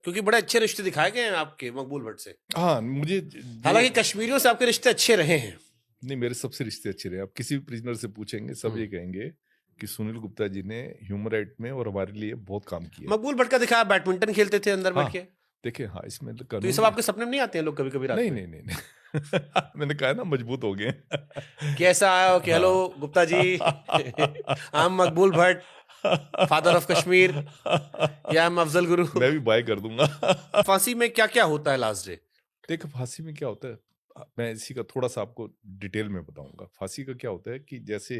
क्योंकि बड़े अच्छे रिश्ते दिखाए गए हैं आपके मकबूल भट्ट से। हाँ, मुझे जो हालांकि कश्मीरियों से आपके रिश्ते अच्छे रहे हैं। नहीं, मेरे सबसे रिश्ते अच्छे रहे। आप किसी भी प्रिजनर से पूछेंगे, सब ये कहेंगे कि सुनील गुप्ता जी ने ह्यूमन राइट में और हमारे लिए बहुत काम किया। मकबूल भट्ट का दिखाया बैडमिंटन खेलते थे अंदर बैठ हाँ, के। देखिए, हाँ, इसमें तो तो ये कानून सब आपके सपने में नहीं आते हैं लोग कभी कभी रात नहीं, में? नहीं, नहीं, नहीं। मैंने कहा ना, मजबूत हो गए। कैसा आया हो कि हेलो हाँ। Gupta ji, I am Maqbool Bhatt, father of Kashmir, या आई एम अफजल गुरु। मैं भी बाय कर दूंगा। फांसी में क्या क्या होता है लास्ट डे? देखो, फांसी में क्या होता है, मैं इसी का थोड़ा सा आपको डिटेल में बताऊंगा। फांसी का क्या होता है कि जैसे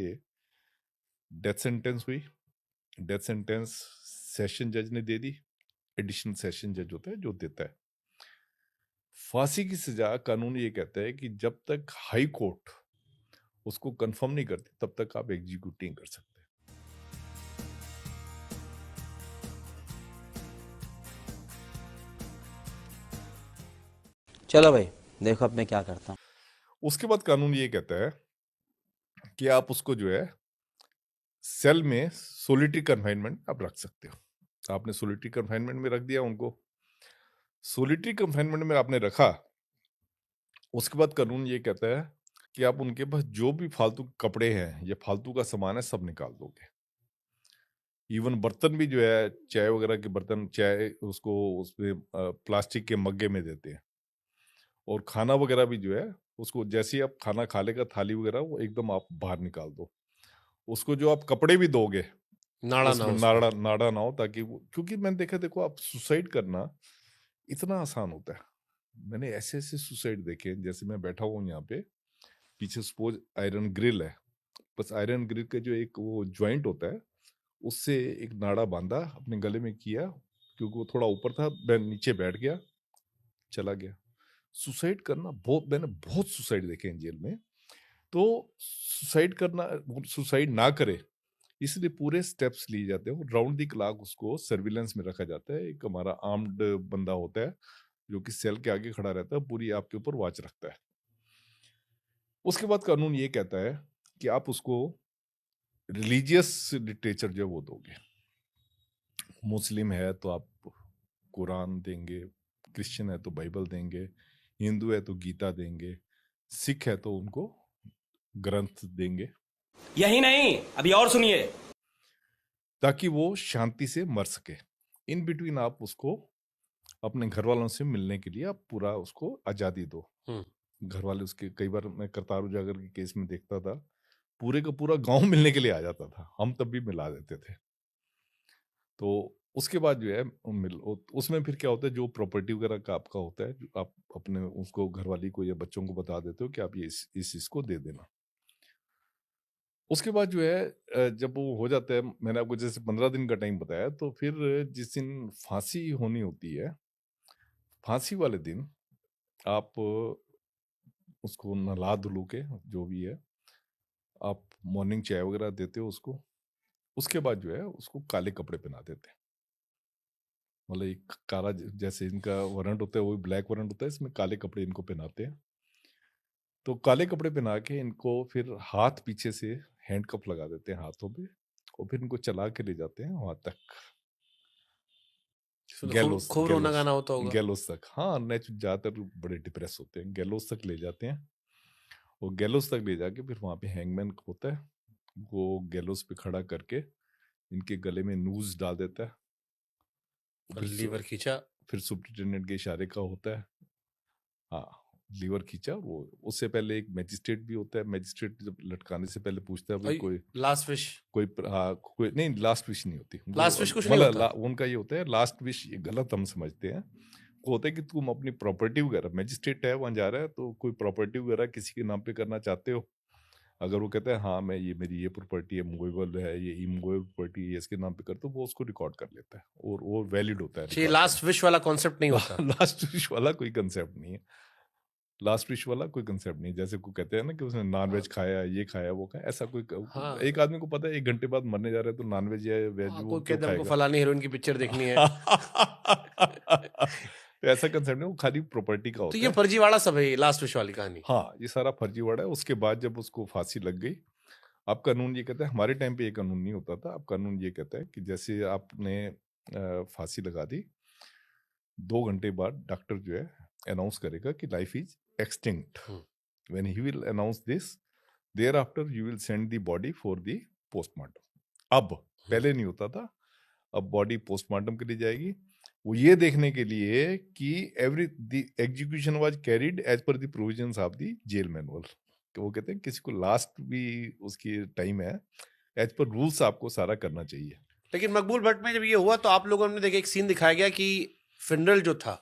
डेथ सेंटेंस हुई, डेथ सेंटेंस सेशन जज ने दे दी, एडिशनल सेशन जज होता है जो देता है। फांसी की सजा कानून ये कहता है कि जब तक हाई कोर्ट उसको कंफर्म नहीं करती तब तक आप एग्जीक्यूट नहीं कर सकते। चलो भाई, देखो अब मैं क्या करता हूँ। उसके बाद कानून ये कहता है कि आप उसको जो है सेल में सोलिटरी कन्फाइनमेंट आप रख सकते हो। आपने सोलिटरी कन्फाइनमेंट में रख दिया उनको, सोलिटरी कन्फाइनमेंट में आपने रखा, उसके बाद कानून ये कहता है कि आप उनके पास जो भी फालतू कपड़े हैं या फालतू का सामान है सब निकाल दोगे। इवन बर्तन भी जो है, चाय वगैरह के बर्तन, चाय उसको उसमें प्लास्टिक के मग्गे में देते हैं, और खाना वगैरह भी जो है उसको जैसे ही आप खाना खा लेगा थाली वगैरह वो एकदम आप बाहर निकाल दो। उसको जो आप कपड़े भी दोगे नाड़ा ना उसमें हो उसमें। नाड़ा ना हो, ताकि वो, क्योंकि मैंने देखा, देखो, आप सुसाइड करना इतना आसान होता है। मैंने ऐसे ऐसे सुसाइड देखे, जैसे मैं बैठा हूँ यहाँ पे, पीछे सपोज आयरन ग्रिल है, बस आयरन ग्रिल का जो एक वो ज्वाइंट होता है उससे एक नाड़ा बांधा, अपने गले में किया, क्योंकि वो थोड़ा ऊपर था, मैं नीचे बैठ गया, चला गया। सुसाइड करना बहुत, मैंने बहुत सुसाइड देखे हैं जेल में। तो सुसाइड करना, सुसाइड ना करे इसलिए पूरे स्टेप्स लिए जाते हैं। राउंड दी क्लॉक उसको सर्विलेंस में रखा जाता है। एक हमारा आर्म्ड बंदा होता है जो कि सेल के आगे खड़ा रहता है, पूरी आपके ऊपर वॉच रखता है। उसके बाद कानून ये कहता है कि आप उसको रिलीजियस लिटरेचर जो वो दोगे। मुस्लिम है तो आप कुरान देंगे, क्रिश्चियन है तो बाइबल देंगे, हिंदू है तो गीता देंगे, सिख है तो उनको ग्रंथ देंगे, यही नहीं, अभी और सुनिए। ताकि वो शांति से मर सके। इन बिटवीन आप उसको अपने घर वालों से मिलने के लिए आप पूरा उसको आज़ादी दो। घर वाले उसके, कई बार मैं करतार उजागर के केस में देखता था, पूरे का पूरा गांव मिलने के लिए आ जाता था, हम तब भी मिला देते थे। तो उसके बाद जो है उसमें फिर क्या होता है, जो प्रॉपर्टी वगैरह का आपका होता है, जो आप अपने उसको घरवाली को या बच्चों को बता देते हो कि आप ये इस इसको दे देना। उसके बाद जो है जब वो हो जाता है, मैंने आपको जैसे 15 दिन का टाइम बताया, तो फिर जिस दिन फांसी होनी होती है, फांसी वाले दिन आप उसको नला धुलू के जो भी है, आप मॉर्निंग चाय वगैरह देते हो उसको। उसके बाद जो है उसको काले कपड़े पहना देते हैं। मतलब एक काला, जैसे इनका वारंट होता है वही ब्लैक वारंट होता है, इसमें काले कपड़े इनको पहनाते हैं। तो काले कपड़े पहना के इनको फिर हाथ पीछे से हैंडकफ लगा देते हैं हाथों पे, और फिर इनको चला के ले जाते हैं वहां तक, खूब खूब रोना गाना होता होगा। गैलोस तक। हाँ, नेचुरल ज्यादातर बड़े डिप्रेस होते हैं, गैलोस तक ले जाते हैं। और गैलोस तक ले जाके फिर वहां पे हैंगमैन होता है, वो गैलोस पे खड़ा करके इनके गले में नूज डाल देता है। लीवर खींचा। फिर सुप्रिटेंडेंट के इशारे का होता है, हाँ, लीवर खींचा। वो उससे पहले एक मैजिस्ट्रेट भी होता है, मैजिस्ट्रेट जब लटकाने से पहले पूछता है भाई कोई लास्ट विश। हाँ, कोई नहीं, लास्ट विश नहीं होती, लास्ट विश कुछ नहीं होता। उनका ये होता है लास्ट विश, ये गलत हम समझते हैं। वो होता है कि तुम अपनी प्रॉपर्टी वगैरह, मैजिस्ट्रेट है वहां जा रहा है तो कोई प्रॉपर्टी वगैरह किसी के नाम पे करना चाहते हो, अगर वो कहता है हाँ मैं ये, मेरी ये प्रॉपर्टी है, मूवेबल है, ये इमूवेबल प्रॉपर्टी है, इसके नाम पे कर, तो वो उसको रिकॉर्ड कर लेता है और वो वैलिड होता है। लास्ट विश वाला कॉन्सेप्ट नहीं होता। लास्ट विश वाला कोई कंसेप्ट नहीं है। लास्ट विश वाला कोई कंसेप्ट नहीं, जैसे को कहते हैं ना कि उसने नॉन वेज खाया, ये खाया, वो खाया, ऐसा कोई हाँ। एक आदमी को पता है 1 घंटे बाद मरने जा रहा है तो नॉन वेज या वेज हाँ, वो कोई क्यों कहता है हमको खाएगा। फलानी हीरोइन की पिक्चर देखनी है। तो ऐसा कंसेप्ट नहीं, वो खाली प्रॉपर्टी का तो होता ये है। फर्जीवाड़ा सब है लास्ट विश वाली कहानी। हाँ, ये सारा फर्जीवाड़ा है। उसके बाद जब उसको फांसी लग गई, अब कानून ये कहता है, हमारे टाइम पे ये कानून नहीं होता था, अब कानून ये कहता है कि जैसे आपने फांसी लगा दी, 2 घंटे बाद डॉक्टर जो है अनाउंस करेगा कि life is extinct. When he will announce this, thereafter you will send the body for the postmortem. अब पहले नहीं होता था, अब बॉडी पोस्टमार्टम के लिए जाएगी. वो ये देखने के लिए कि the execution was carried as per the provisions of the jail manual. वो कहते हैं किसी को लास्ट भी उसकी टाइम है, एज पर रूल्स आपको सारा करना चाहिए. लेकिन मकबूल भट्ट में जब ये हुआ तो आप लोगों ने देखा एक सीन दिखाया गया कि फिनरल जो था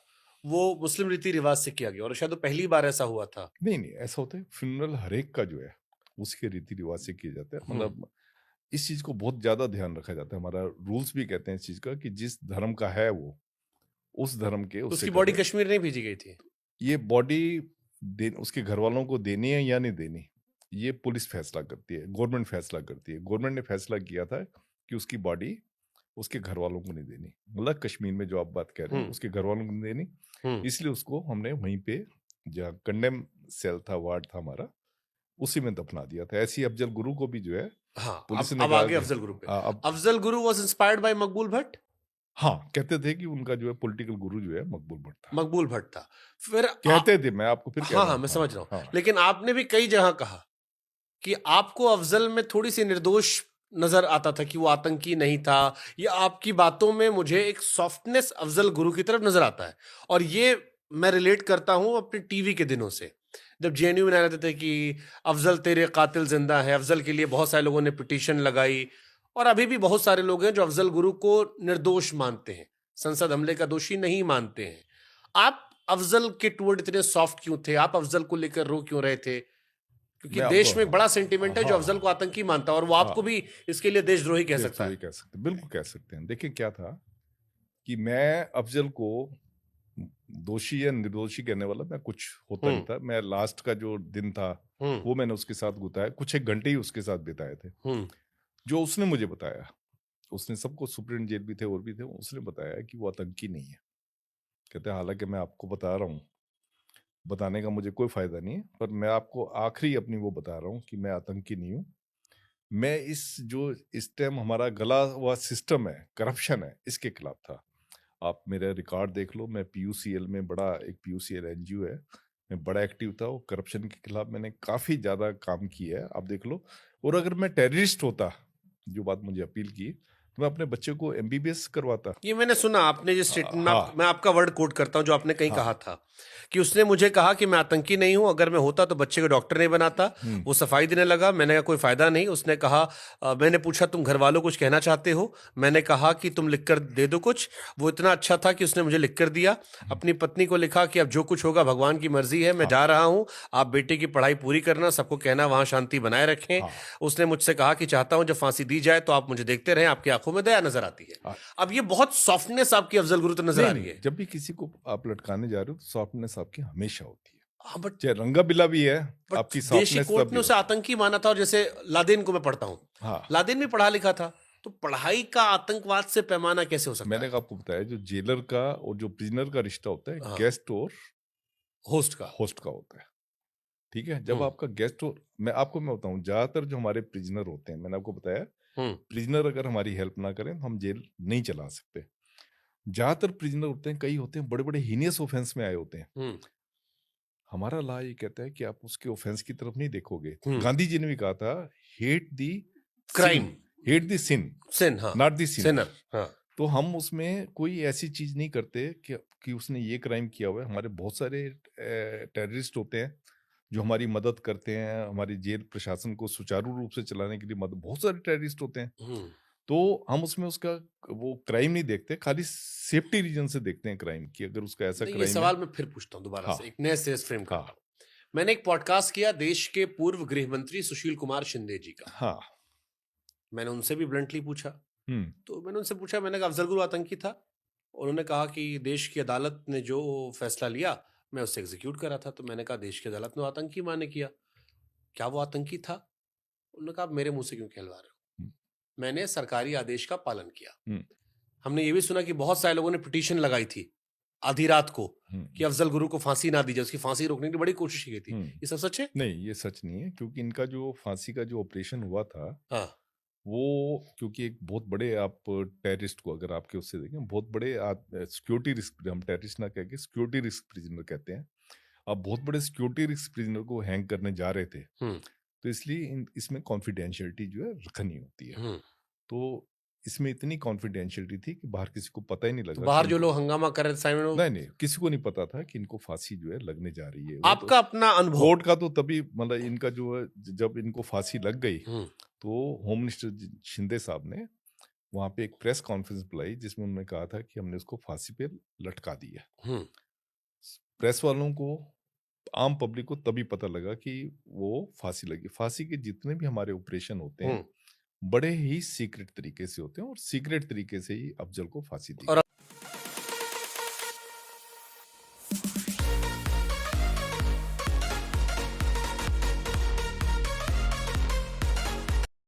वो मुस्लिम रीति रिवाज से किया गया और शायद वो पहली बार ऐसा हुआ था. नहीं ऐसा होता है. फ्यूनरल हर एक का जो है उसके रीति रिवाज से किया जाता है. मतलब इस चीज को बहुत ज्यादा ध्यान रखा जाता है. हमारा रूल्स भी कहते हैं इस चीज का कि जिस धर्म का है वो उस धर्म के उसकी बॉडी कश्मीर नहीं भेजी गई थी. ये बॉडी उसके घर वालों को देनी है या नहीं देनी, ये पुलिस फैसला करती है, गवर्नमेंट फैसला करती है. गवर्नमेंट ने फैसला किया था कि उसकी बॉडी उसके घर वालों को नहीं देनी. मतलब कश्मीर में जो आप बात कह रहे हैं उसके घर वालों को नहीं देनी, इसलिए उसको हमने वहीं पे जहाँ कंडेम सेल था, वार्ड था हमारा, उसी में दफना दिया था. ऐसी अफजल गुरु को भी जो है पुलिस ने अब आगे अफजल गुरु पे. Afzal Guru was inspired by मकबूल भट्ट. हाँ, कहते थे कि उनका जो है पॉलिटिकल गुरु जो है मकबूल भट्ट था. फिर कहते थे, मैं आपको फिर कह रहा हूं. हाँ, मैं समझ रहा हूँ. लेकिन आपने भी कई जगह कहा कि आपको अफजल में थोड़ी सी निर्दोष नजर आता था, कि वो आतंकी नहीं था. ये आपकी बातों में मुझे एक सॉफ्टनेस अफजल गुरु की तरफ नजर आता है. और ये मैं रिलेट करता हूं अपने टीवी के दिनों से, जब जेएनयू में रहते थे कि अफजल तेरे कातिल जिंदा है. अफजल के लिए बहुत सारे लोगों ने पिटीशन लगाई और अभी भी बहुत सारे लोग हैं जो अफजल गुरु को निर्दोष मानते हैं, संसद हमले का दोषी नहीं मानते हैं. आप अफजल के टुवर्ड इतने सॉफ्ट क्यों थे? आप अफजल को लेकर रो क्यों रहे थे? क्योंकि देश में एक बड़ा सेंटिमेंट है जो अफजल को आतंकी मानता है और वो आपको भी इसके लिए देशद्रोही कह सकता है. बिल्कुल कह सकते हैं. देखिए क्या था कि मैं अफजल को दोषी या निर्दोषी कहने वाला मैं कुछ होता नहीं था. मैं लास्ट का जो दिन था वो मैंने उसके साथ गुताया, कुछ एक घंटे ही उसके साथ बिताए थे. जो उसने मुझे बताया, उसने सबको, सुप्रीम जेल भी थे और भी थे, उसने बताया कि वो आतंकी नहीं है. कहते हैं हालांकि मैं आपको बता रहा हूँ, बताने का मुझे कोई फायदा नहीं है, पर मैं आपको आखिरी अपनी वो बता रहा हूँ कि मैं आतंकी नहीं हूँ. मैं इस टाइम हमारा गला हुआ सिस्टम है, करप्शन है, इसके खिलाफ था. आप मेरा रिकॉर्ड देख लो. मैं PUCL में एक PUCL NGO है, मैं बड़ा एक्टिव था. वो करप्शन के खिलाफ मैंने काफी ज्यादा काम किया है, आप देख लो. और अगर मैं टेररिस्ट होता, जो बात मुझे अपील की, तो मैं अपने बच्चे को MBBS करवाता. ये मैंने सुना आपने जो स्टेटमेंट, मैं आपका वर्ड कोट करता हूं, जो आपने कहीं कहा था कि उसने मुझे कहा कि मैं आतंकी नहीं हूं, अगर मैं होता तो बच्चे को डॉक्टर नहीं बनाता. वो सफाई देने लगा. मैंने कहा कोई फायदा नहीं. उसने कहा मैंने पूछा तुम घर वालों कुछ कहना चाहते हो? मैंने कहा कि तुम लिख कर दे दो कुछ. वो इतना अच्छा था कि उसने मुझे लिख कर दिया. अपनी पत्नी को लिखा कि अब जो कुछ होगा भगवान की मर्जी है, मैं जा रहा हूं, आप बेटे की पढ़ाई पूरी करना, सबको कहना वहां शांति बनाए रखें. उसने मुझसे कहा कि चाहता हूं जब फांसी दी जाए तो आप मुझे देखते रहें, आपकी आंखों में दया नजर आती है. अब ये बहुत सॉफ्टनेस आपकी अफजल गुरु तो नजर आ रही है. जब भी किसी को आप लटकाने जा रहे हो तो सॉफ्टनेस आपकी हमेशा होती है. हाँ, बट चाहे रंगा बिला भी है, आपकी सॉफ्टनेस. कोर्ट ने उसे आतंकी माना था. और जैसे लादेन को मैं पढ़ता हूँ, लादेन भी पढ़ा लिखा था, तो पढ़ाई का आतंकवाद से पैमाना कैसे हो सकता है? मैंने आपको बताया, जो जेलर का और जो प्रिजनर का रिश्ता होता है, गेस्ट और होस्ट का होता है. ठीक है. जब आपका गेस्ट और मैं बताऊं, ज्यादातर जो हमारे प्रिजनर होते हैं, मैंने आपको बताया, प्रिजनर अगर हमारी हेल्प ना करें तो हम जेल नहीं चला सकते. ज्यादातर प्रिजनर होते हैं, कई होते हैं बड़े बड़े हीनियस ऑफेंस में आए होते हैं. हमारा लॉ ये कहता है कि आप उसके ऑफेंस की तरफ नहीं देखोगे. गांधी जी ने भी कहा था, hate the crime, hate the sin, not the sinner. तो हम उसमें कोई ऐसी चीज नहीं करते कि उसने ये क्राइम किया हुआ है. हमारे बहुत सारे टेररिस्ट होते हैं जो हमारी मदद करते हैं, हमारी जेल प्रशासन को सुचारू रूप से चलाने के लिए बहुत सारे टेररिस्ट होते हैं. तो हम उसमें उसका वो क्राइम नहीं देखते, खाली सेफ्टी रीजन से देखते हैं क्राइम की. अगर उसका ऐसा क्राइम, ये सवाल मैं फिर पूछता हूँ दोबारा से, एक नए से फ्रेम का. मैंने एक पॉडकास्ट किया देश के पूर्व गृह मंत्री सुशील कुमार शिंदे जी का. मैंने उनसे भी ब्लंटली पूछा. तो मैंने उनसे पूछा, मैंने कहा अफजल गुरु आतंकी था? उन्होंने कहा कि देश की अदालत ने जो फैसला लिया मैं उससे एग्जीक्यूट करा था. तो मैंने कहा देश की अदालत ने आतंकी माने किया, क्या वो आतंकी था? उन्होंने कहा मेरे मुंह से क्यों कहलवा रहे हो? मैंने सरकारी आदेश का पालन किया. हमने ये भी सुना कि बहुत सारे लोगों ने पिटीशन लगाई थी आधी रात को कि अफजल गुरु को फांसी ना दी जाए, उसकी फांसी रोकने की बड़ी कोशिश की गई थी. ये सब सच है? नहीं, ये सच नहीं है, क्योंकि इनका जो फांसी का जो ऑपरेशन हुआ था, वो क्योंकि एक बहुत बड़े आप टेररिस्ट को अगर आपके उससे देखें बहुत बड़े सिक्योरिटी रिस्क, हम टेररिस्ट ना कह के सिक्योरिटी रिस्क प्रिजनर कहते हैं, आप बहुत बड़े सिक्योरिटी रिस्क प्रिजनर को हैंग करने जा रहे थे, हम्म, तो इसलिए इसमें कॉन्फिडेंशियलिटी जो है रखनी होती है। हम्म। तो इसमें इतनी कॉन्फिडेंशियलिटी थी कि बाहर किसी को पता ही नहीं तो लगा बाहर कि जो इनको, लोग हंगामा कर रहे थे साइमन, नहीं नहीं किसी को नहीं पता था कि इनको फांसी जो है लगने जा रही है। वो तो आपका अपना अनुभव। कोर्ट का तो तभी मतलब इनका जो है जब इनको फांसी लग गई हम्म, तो होम मिनिस्टर शिंदे साहब ने वहां पे एक प्रेस कॉन्फ्रेंस बुलाई जिसमें उन्होंने कहा था कि हमने उसको फांसी पे लटका दिया। हम्म, प्रेस वालों को, आम पब्लिक को तभी पता लगा कि वो फांसी लगी। फांसी के जितने भी हमारे ऑपरेशन होते हैं हम्म। बड़े ही सीक्रेट तरीके से होते हैं और सीक्रेट तरीके से ही अफजल को फांसी दी और गई।